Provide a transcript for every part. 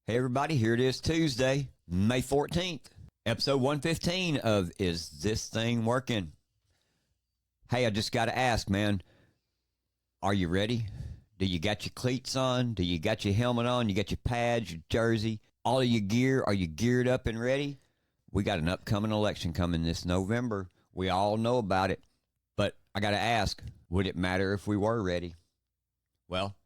Hey everybody, here it is Tuesday, May 14th, episode 115 of Is This Thing Working? Hey, I just got to ask, man, are you ready? Do you got your cleats on? Do you got your helmet on? You got your pads, your jersey, all of your gear? Are you geared up and ready? We got an upcoming election coming this November. We all know about it, but I got to ask, would it matter if we were ready? Well,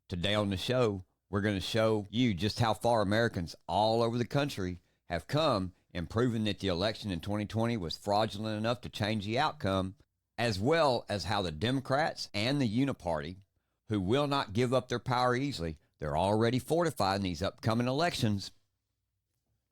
today on the show, we're going to show you just how far Americans all over the country have come in proving that the election in 2020 was fraudulent enough to change the outcome, as well as how the Democrats and the Uniparty, who will not give up their power easily, they're already fortifying these upcoming elections.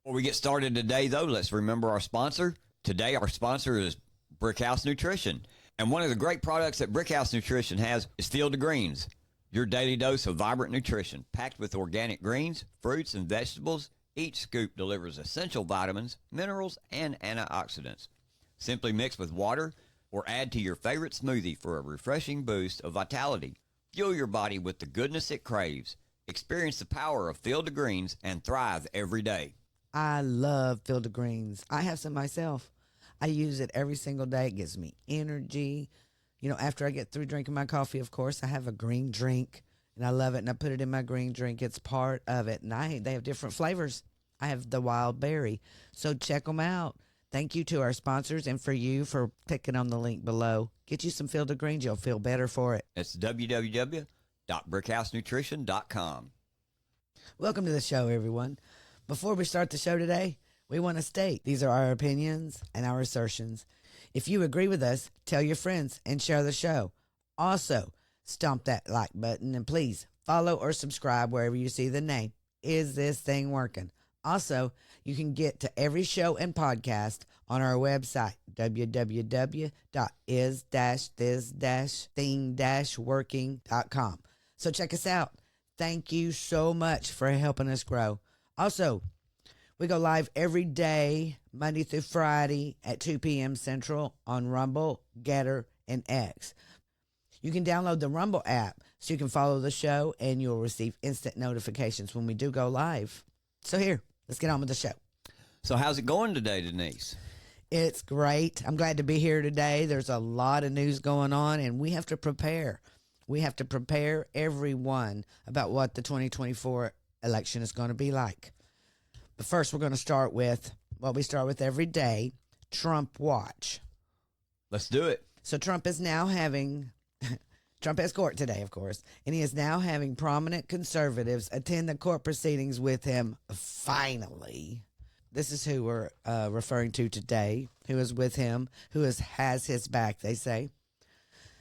Before we get started today, though, let's remember our sponsor. Today, our sponsor is Brickhouse Nutrition. And one of the great products that Brickhouse Nutrition has is Field of Greens. Your daily dose of vibrant nutrition, packed with organic greens, fruits, and vegetables. Each scoop delivers essential vitamins, minerals, and antioxidants. Simply mix with water or add to your favorite smoothie for a refreshing boost of vitality. Fuel your body with the goodness it craves. Experience the power of Field of Greens and thrive every day. I love Field of Greens. I have some myself. I use it every single day. It gives me energy. You know, after I get through drinking my coffee, of course, I have a green drink, and I love it, and I put it in my green drink. It's part of it, and they have different flavors. I have the wild berry, so check them out. Thank you to our sponsors and for you for clicking on the link below. Get you some Field of Greens. You'll feel better for it. It's www.brickhousenutrition.com. Welcome to the show, everyone. Before we start the show today, we want to state these are our opinions and our assertions. If you agree with us, tell your friends and share the show. Also, stomp that like button and please follow or subscribe wherever you see the name. Is This Thing Working? Also, you can get to every show and podcast on our website, www.is-this-thing-working.com. So check us out. Thank you so much for helping us grow. Also, we go live every day, Monday through Friday at 2 p.m. Central on Rumble, Getter, and X. You can download the Rumble app so you can follow the show and you'll receive instant notifications when we do go live. So here, let's get on with the show. So how's it going today, Denise? It's great. I'm glad to be here today. There's a lot of news going on and we have to prepare. We have to prepare everyone about what the 2024 election is going to be like. But first, we're going to start with what we start with every day, Trump Watch. Let's do it. So Trump is now having, Trump has court today, of course, and he is now having prominent conservatives attend the court proceedings with him, finally. This is who we're referring to today, who is with him, who has his back, they say.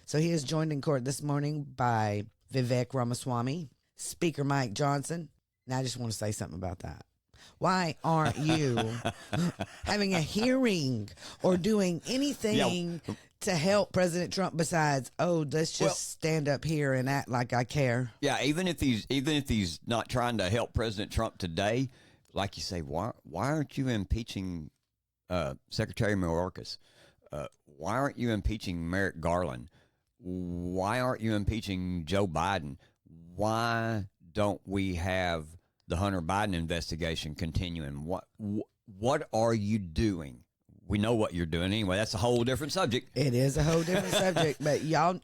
So he is joined in court this morning by Vivek Ramaswamy, Speaker Mike Johnson. Now, I just want to say something about that. Why aren't you having a hearing or doing anything to help President Trump besides, let's just stand up here and act like I care? Yeah, even if he's not trying to help President Trump today, like you say, why aren't you impeaching Secretary Mayorkas? Why aren't you impeaching Merrick Garland? Why aren't you impeaching Joe Biden? Why don't we have the Hunter Biden investigation continuing? What are you doing? We know what you're doing anyway. That's a whole different subject. It is a whole different subject, but you all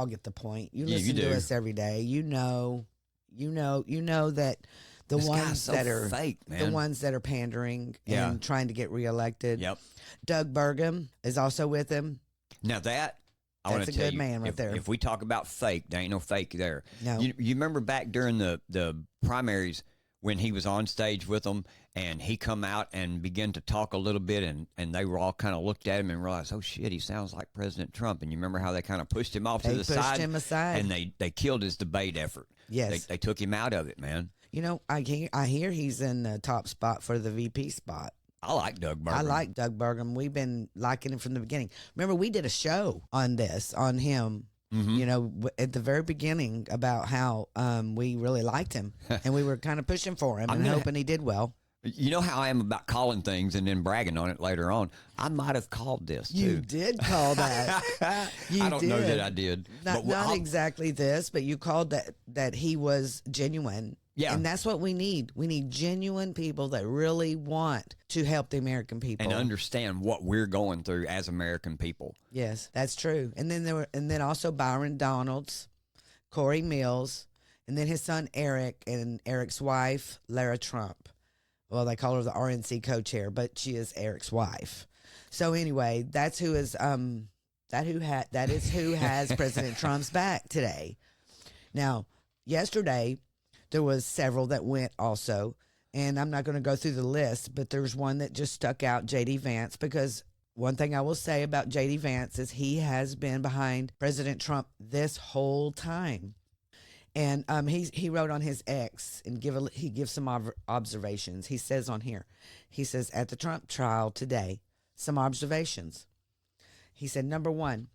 get the point. You listen to us every day. You know that the ones that are fake, man. The ones that are pandering and trying to get reelected. Yep. Doug Burgum is also with him. Now that's a good man right there. If we talk about fake, there ain't no fake there. No. You remember back during the primaries when he was on stage with them and he come out and began to talk a little bit and they were all kind of looked at him and realized, oh shit, he sounds like President Trump. And you remember how they kind of pushed him off to the side? They pushed him aside. And they killed his debate effort. Yes. They took him out of it, man. You know, I hear he's in the top spot for the VP spot. I like Doug Burgum. I like Doug Burgum. We've been liking him from the beginning. Remember, we did a show on him, you know, at the very beginning about how we really liked him and we were kind of pushing for him and hoping he did well. You know how I am about calling things and then bragging on it later on. I might have called this too. You did call that. I don't know that I did. Not exactly this, but you called that he was genuine Yeah. And that's what we need. We need genuine people that really want to help the American people And understand what we're going through as American people. Yes, that's true. And then also Byron Donalds, Corey Mills, and then his son Eric and Eric's wife Lara Trump. Well, they call her the RNC co-chair, but she is Eric's wife. So anyway, that is who has President Trump's back today. Now, yesterday there was several that went also, and I'm not going to go through the list, but there's one that just stuck out, J.D. Vance, because one thing I will say about J.D. Vance is he has been behind President Trump this whole time. And he wrote on his X and he gives some observations. He says on here, he says, at the Trump trial today, some observations. He said, number one,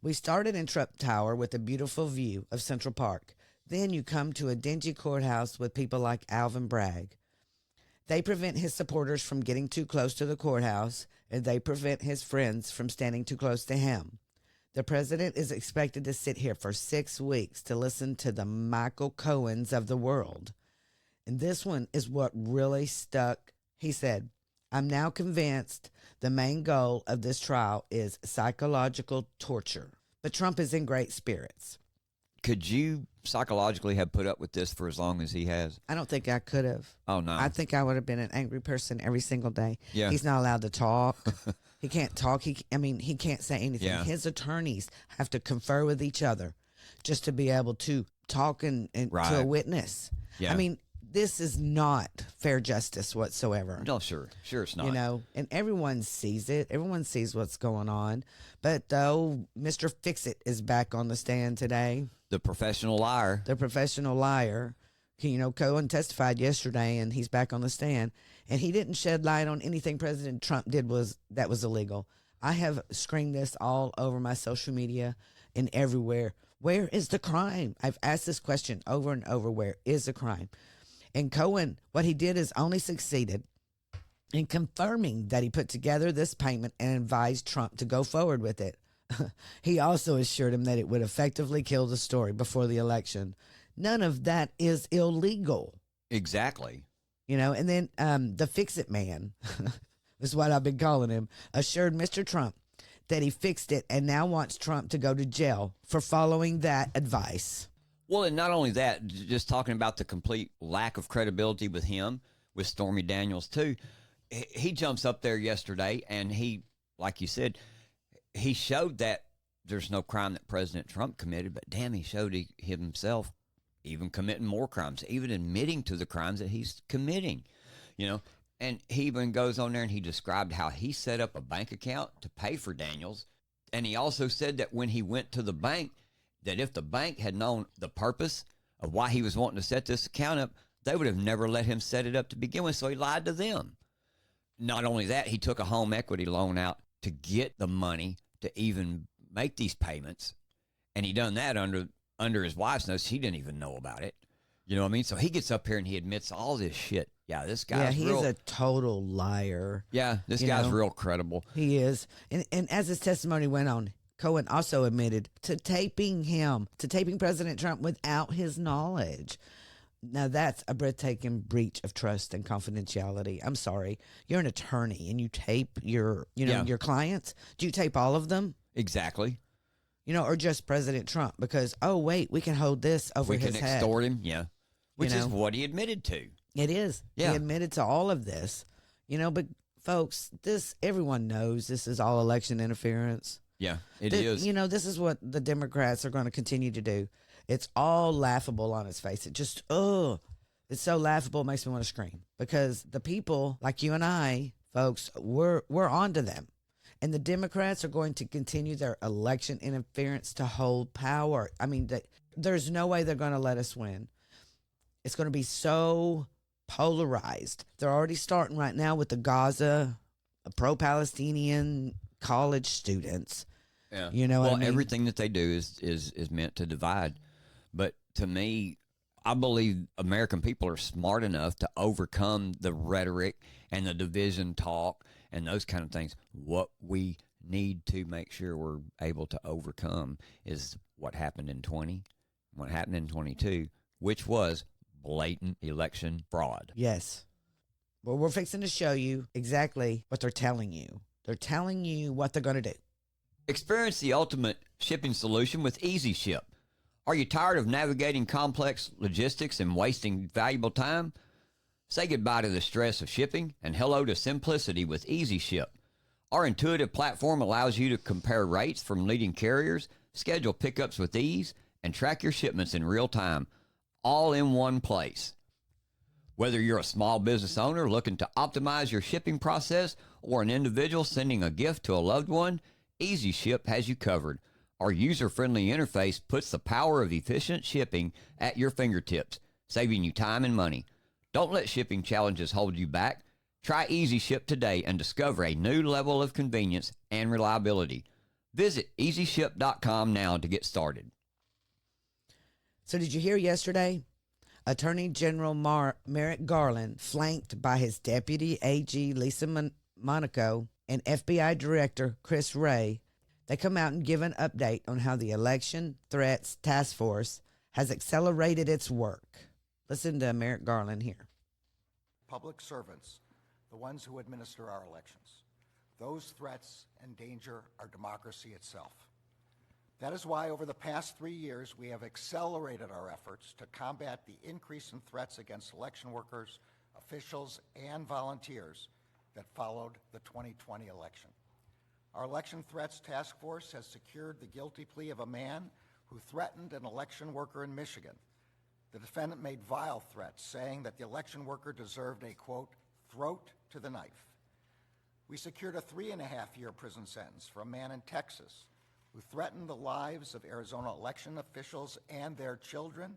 we started in Trump Tower with a beautiful view of Central Park. Then you come to a dingy courthouse with people like Alvin Bragg. They prevent his supporters from getting too close to the courthouse, and they prevent his friends from standing too close to him. The president is expected to sit here for 6 weeks to listen to the Michael Cohens of the world. And this one is what really stuck. He said, I'm now convinced the main goal of this trial is psychological torture. But Trump is in great spirits. Could you psychologically have put up with this for as long as he has? I don't think I could have. Oh, no. I think I would have been an angry person every single day. Yeah. He's not allowed to talk. He can't talk. He can't say anything. Yeah. His attorneys have to confer with each other just to be able to talk and Right. to a witness. Yeah. I mean, this is not fair justice whatsoever. No, sure it's not. You know, and everyone sees it. Everyone sees what's going on. But though Mr. Fix-It is back on the stand today. The professional liar. The professional liar. You know, Cohen testified yesterday, and he's back on the stand. And he didn't shed light on anything President Trump did that was illegal. I have screamed this all over my social media and everywhere. Where is the crime? I've asked this question over and over. Where is the crime? And Cohen, what he did is only succeeded in confirming that he put together this payment and advised Trump to go forward with it. He also assured him that it would effectively kill the story before the election. None of that is illegal. Exactly. You know, and then the Fix-It man, is what I've been calling him, assured Mr. Trump that he fixed it and now wants Trump to go to jail for following that advice. Well, and not only that, just talking about the complete lack of credibility with him, with Stormy Daniels too. He jumps up there yesterday and he, like you said, he showed that there's no crime that President Trump committed, but damn, he showed himself even committing more crimes, even admitting to the crimes that he's committing, you know. And he even goes on there and he described how he set up a bank account to pay for Daniels. And he also said that when he went to the bank, that if the bank had known the purpose of why he was wanting to set this account up, they would have never let him set it up to begin with. So he lied to them. Not only that, he took a home equity loan out to get the money to even make these payments. And he done that under his wife's nose. He didn't even know about it. You know what I mean? So he gets up here and he admits all this shit. Yeah, this guy's he's a total liar. Yeah, this guy's real credible. He is. And as his testimony went on, Cohen also admitted to taping President Trump without his knowledge. Now that's a breathtaking breach of trust and confidentiality. I'm sorry. You're an attorney and you tape your clients. Do you tape all of them? Exactly. You know, or just President Trump because, oh, wait, we can hold this over his head. We can extort him, yeah. Which is what he admitted to. It is. Yeah. He admitted to all of this. You know, but folks, everyone knows this is all election interference. Yeah, it is. You know, this is what the Democrats are going to continue to do. It's all laughable on its face. It just, it's so laughable it makes me want to scream. Because the people like you and I, folks, we're onto them. And the Democrats are going to continue their election interference to hold power. I mean, there's no way they're going to let us win. It's going to be so polarized. They're already starting right now with the Gaza, pro-Palestinian college students. Yeah. You know what I mean? Everything that they do is meant to divide. But to me, I believe American people are smart enough to overcome the rhetoric and the division talk and those kind of things. What we need to make sure we're able to overcome is what happened in 20, what happened in 22, which was blatant election fraud. Yes. Well, we're fixing to show you exactly what they're telling you. They're telling you what they're going to do. Experience the ultimate shipping solution with Easy Ship. Are you tired of navigating complex logistics and wasting valuable time? Say goodbye to the stress of shipping and hello to simplicity with Easy Ship. Our intuitive platform allows you to compare rates from leading carriers, schedule pickups with ease, and track your shipments in real time, all in one place. Whether you're a small business owner looking to optimize your shipping process or an individual sending a gift to a loved one, Easy Ship has you covered. Our user-friendly interface puts the power of efficient shipping at your fingertips, saving you time and money. Don't let shipping challenges hold you back. Try Easy Ship today and discover a new level of convenience and reliability. Visit EasyShip.com now to get started. So did you hear yesterday? Attorney General Merrick Garland, flanked by his Deputy AG Lisa Monaco and FBI Director Chris Wray, they come out and give an update on how the Election Threats Task Force has accelerated its work. Listen to Merrick Garland here. Public servants, the ones who administer our elections. Those threats endanger our democracy itself. That is why over the past 3 years, we have accelerated our efforts to combat the increase in threats against election workers, officials, and volunteers that followed the 2020 election. Our Election Threats Task Force has secured the guilty plea of a man who threatened an election worker in Michigan. The defendant made vile threats, saying that the election worker deserved a, quote, throat to the knife. We secured a 3.5-year prison sentence for a man in Texas who threatened the lives of Arizona election officials and their children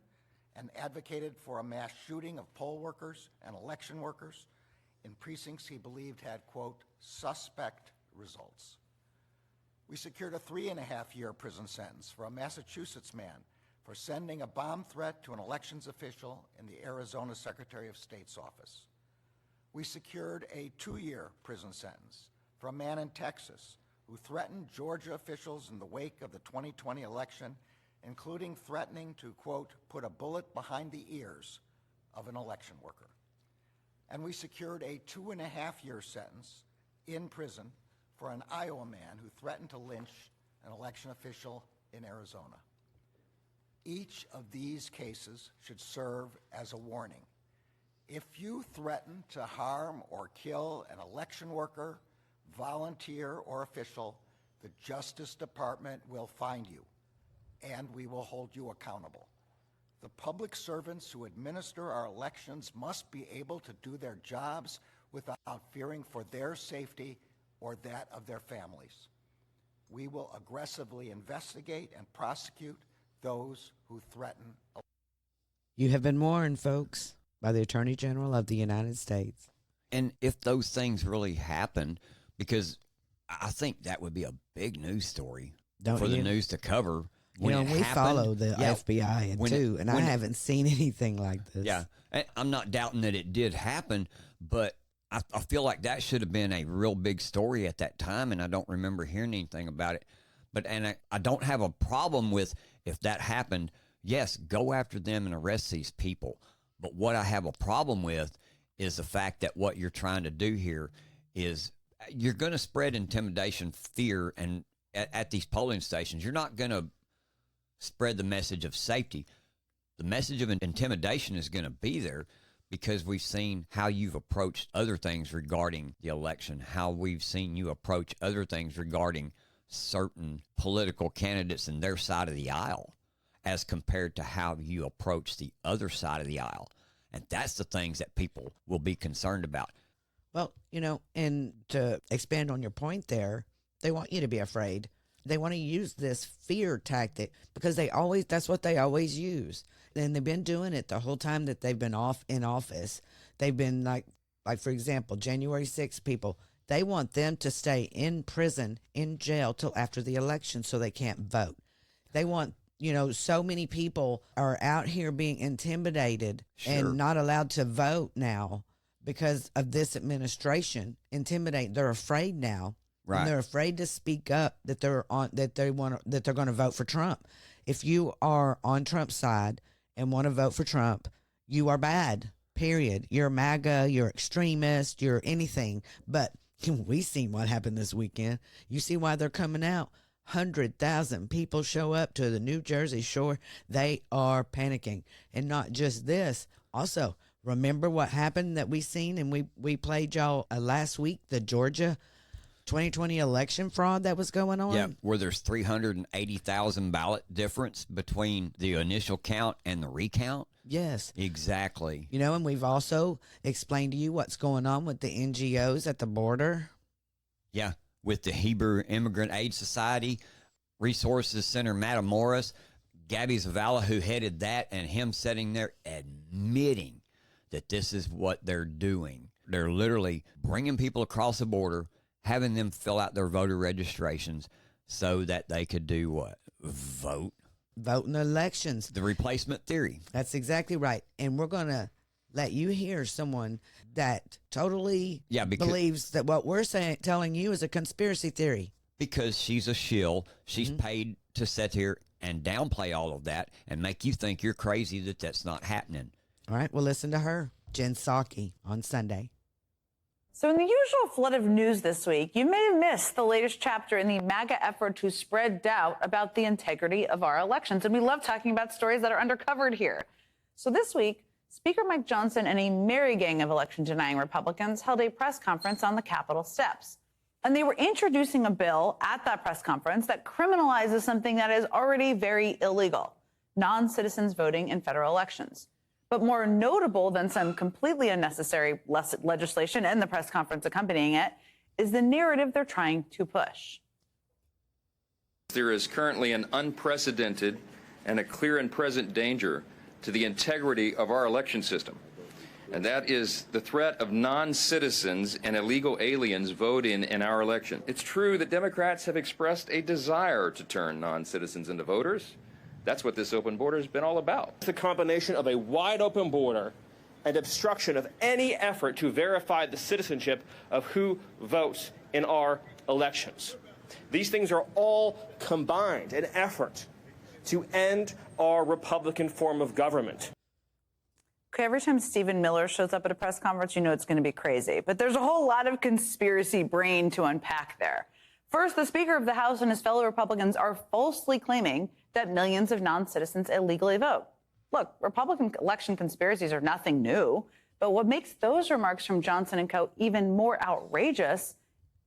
and advocated for a mass shooting of poll workers and election workers in precincts he believed had, quote, suspect results. We secured a 3.5-year prison sentence for a Massachusetts man for sending a bomb threat to an elections official in the Arizona Secretary of State's office. We secured a 2-year prison sentence for a man in Texas who threatened Georgia officials in the wake of the 2020 election, including threatening to, quote, put a bullet behind the ears of an election worker. And we secured a 2.5-year sentence in prison for an Iowa man who threatened to lynch an election official in Arizona. Each of these cases should serve as a warning. If you threaten to harm or kill an election worker, volunteer, or official, the Justice Department will find you, and we will hold you accountable. The public servants who administer our elections must be able to do their jobs without fearing for their safety or that of their families. We will aggressively investigate and prosecute those who threaten. You have been warned, folks, by the Attorney General of the United States. And if those things really happen, because I think that would be a big news story for the news to cover. When we follow the FBI and I haven't seen anything like this. Yeah, I'm not doubting that it did happen, but I feel like that should have been a real big story at that time, and I don't remember hearing anything about it. But I don't have a problem with if that happened. Yes, go after them and arrest these people. But what I have a problem with is the fact that what you're trying to do here is you're going to spread intimidation, fear, and at these polling stations, you're not going to spread the message of safety. The message of intimidation is going to be there because we've seen how you've approached other things regarding the election, how we've seen you approach other things regarding certain political candidates and their side of the aisle as compared to how you approach the other side of the aisle. And that's the things that people will be concerned about. Well, and to expand on your point there, they want you to be afraid. They want to use this fear tactic because that's what they always use. And they've been doing it the whole time that they've been in office. They've been like for example, January 6th people, they want them to stay in prison, in jail till after the election so they can't vote. They want, so many people are out here being intimidated and not allowed to vote now because of this administration. They're afraid now. Right. And they're afraid to speak up that they're going to vote for Trump. If you are on Trump's side and want to vote for Trump, you are bad, period. You're MAGA, you're extremist, you're anything. But we seen what happened this weekend. You see why they're coming out? 100,000 people show up to the New Jersey shore. They are panicking. And not just this. Also, remember what happened that we seen and we played y'all last week, the Georgia 2020 election fraud that was going on? Yeah, where there's 380,000 ballot difference between the initial count and the recount. Yes. Exactly. You know, and we've also explained to you what's going on with the NGOs at the border. Yeah, with the Hebrew Immigrant Aid Society, Resources Center, Matamoros, Gabby Zavala, who headed that, and him sitting there admitting that this is what they're doing. They're literally bringing people across the border, having them fill out their voter registrations so that they could do what? Vote. Vote in the elections. The replacement theory. That's exactly right. And we're going to let you hear someone that totally believes that what we're telling you is a conspiracy theory. Because she's a shill. She's paid to sit here and downplay all of that and make you think you're crazy that that's not happening. All right, well, listen to her, Jen Psaki, on Sunday. So in the usual flood of news this week, you may have missed the latest chapter in the MAGA effort to spread doubt about the integrity of our elections. And we love talking about stories that are undercovered here. So this week, Speaker Mike Johnson and a merry gang of election-denying Republicans held a press conference on the Capitol steps. And they were introducing a bill at that press conference that criminalizes something that is already very illegal, non-citizens voting in federal elections. But more notable than some completely unnecessary legislation and the press conference accompanying it is the narrative they're trying to push. There is currently an unprecedented and a clear and present danger to the integrity of our election system, and that is the threat of non-citizens and illegal aliens voting in our election. It's true that Democrats have expressed a desire to turn non-citizens into voters. That's what this open border has been all about. It's a combination of a wide open border and obstruction of any effort to verify the citizenship of who votes in our elections. These things are all combined in effort to end our Republican form of government. Okay, every time Stephen Miller shows up at a press conference, you know it's going to be crazy. But there's a whole lot of conspiracy brain to unpack there. First, the Speaker of the House and his fellow Republicans are falsely claiming that millions of non-citizens illegally vote. Look, Republican election conspiracies are nothing new, but what makes those remarks from Johnson and co. even more outrageous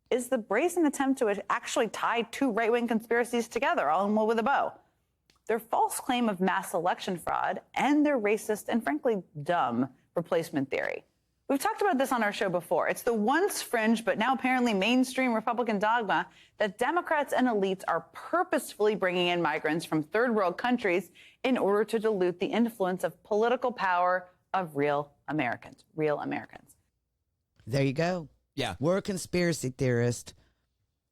is the brazen attempt to actually tie two right-wing conspiracies together, all in one with a bow. Their false claim of mass election fraud and their racist and frankly dumb replacement theory. We've talked about this on our show before. It's the once fringe but now apparently mainstream Republican dogma that Democrats and elites are purposefully bringing in migrants from third world countries in order to dilute the influence of political power of real Americans. There you go. Yeah. We're a conspiracy theorist,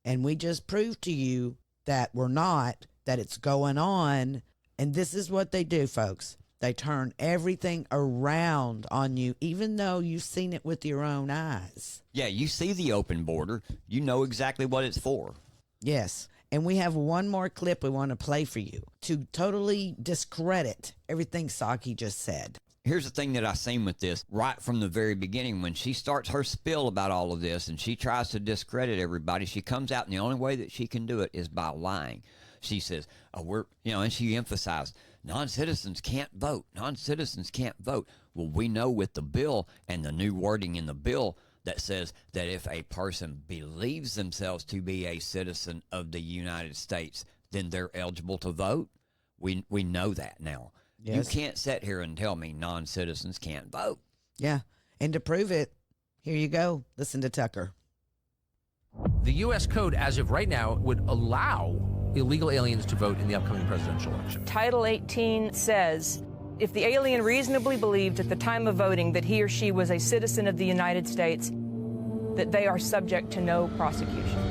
and we just proved to you that we're not, that it's going on. And this is what they do, folks. They turn everything around on you, even though you've seen it with your own eyes. Yeah, you see the open border. You know exactly what it's for. Yes. And we have one more clip we want to play for you to totally discredit everything Psaki just said. Here's the thing that I seen with this right from the very beginning. When she starts her spill about all of this and she tries to discredit everybody, she comes out and the only way that she can do it is by lying. She says, and she emphasized, non-citizens can't vote. Non-citizens can't vote. Well, we know with the bill and the new wording in the bill that says that if a person believes themselves to be a citizen of the United States, then they're eligible to vote. We know that now. Yes. You can't sit here and tell me non-citizens can't vote. Yeah. And to prove it, here you go. Listen to Tucker. The U.S. Code, as of right now, would allow illegal aliens to vote in the upcoming presidential election. Title 18 says, if the alien reasonably believed at the time of voting that he or she was a citizen of the United States, that they are subject to no prosecution.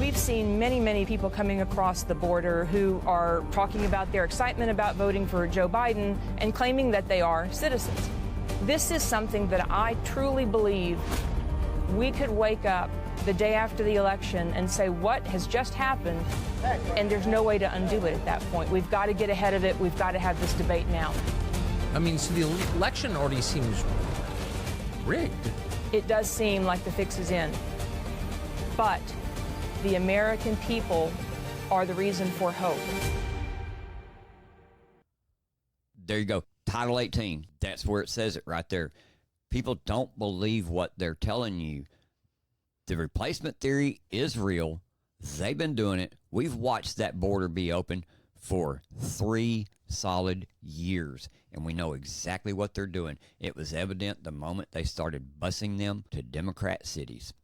We've seen many, many people coming across the border who are talking about their excitement about voting for Joe Biden and claiming that they are citizens. This is something that I truly believe we could wake up the day after the election and say what has just happened, and there's no way to undo it at that point. We've got to get ahead of it. We've got to have this debate now. I mean, so the election already seems rigged. It does seem like the fix is in. But the American people are the reason for hope. There you go. Title 18. That's where it says it right there. People don't believe what they're telling you. The replacement theory is real. They've been doing it. We've watched that border be open for 3 solid years, and we know exactly what they're doing. It was evident the moment they started busing them to Democrat cities.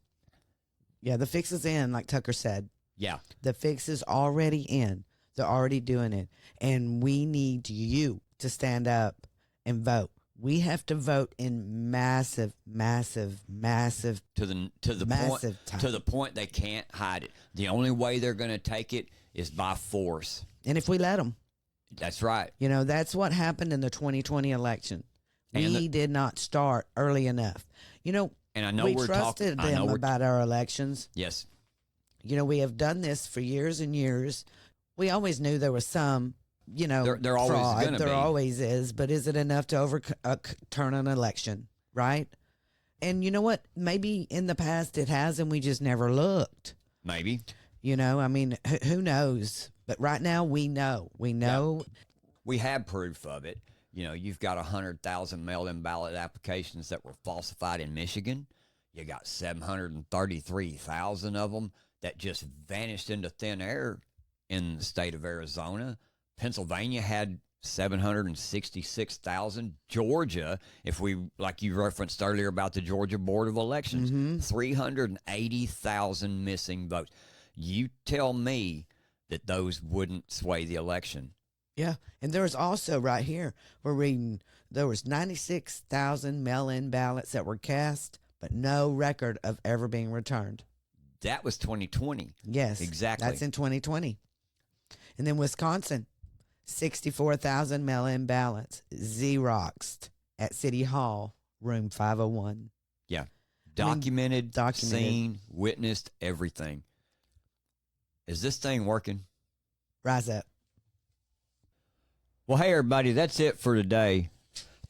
Yeah, the fix is in, like Tucker said. Yeah. The fix is already in. They're already doing it. And we need you to stand up and vote. We have to vote in massive to the massive point time. to the point they can't hide it. The only way they're going to take it is by force. And if we let them. That's right. You know, that's what happened in the 2020 election. And We did not start early enough. You know, And I know we we're trusted talking. I know them about our elections. Yes. You know, we have done this for years and years. We always knew there was some, you know, There always fraud. gonna There be. always is. But is it enough to overturn an election, right? And you know what? Maybe in the past it has, and we just never looked. Maybe. You know, I mean, who knows? But right now we know. We know. We have proof of it. You know, you've got 100,000 mail-in ballot applications that were falsified in Michigan. You got 733,000 of them that just vanished into thin air in the state of Arizona. Pennsylvania had 766,000. Georgia, if we, like you referenced earlier about the Georgia Board of Elections, 380,000 missing votes. You tell me that those wouldn't sway the election. Yeah. And there was also right here, we're reading, there was 96,000 mail-in ballots that were cast, but no record of ever being returned. That was 2020. Yes. Exactly. That's in 2020. And then Wisconsin, 64,000 mail-in ballots Xeroxed at City Hall, room 501. Yeah. Documented, documented. seen, witnessed, everything. Is this thing working? Rise up. Well, hey, everybody, that's it for today.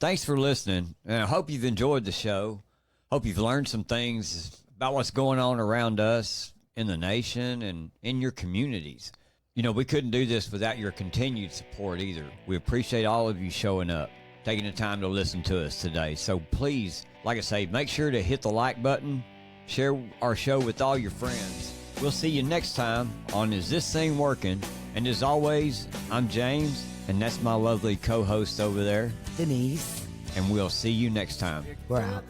Thanks for listening, and I hope you've enjoyed the show. Hope you've learned some things about what's going on around us in the nation and in your communities. You know, we couldn't do this without your continued support either. We appreciate all of you showing up, taking the time to listen to us today. So please, like I say, make sure to hit the like button, share our show with all your friends. We'll see you next time on Is This Thing Working? And as always, I'm James, and that's my lovely co-host over there, Denise. and we'll see you next time. We're out.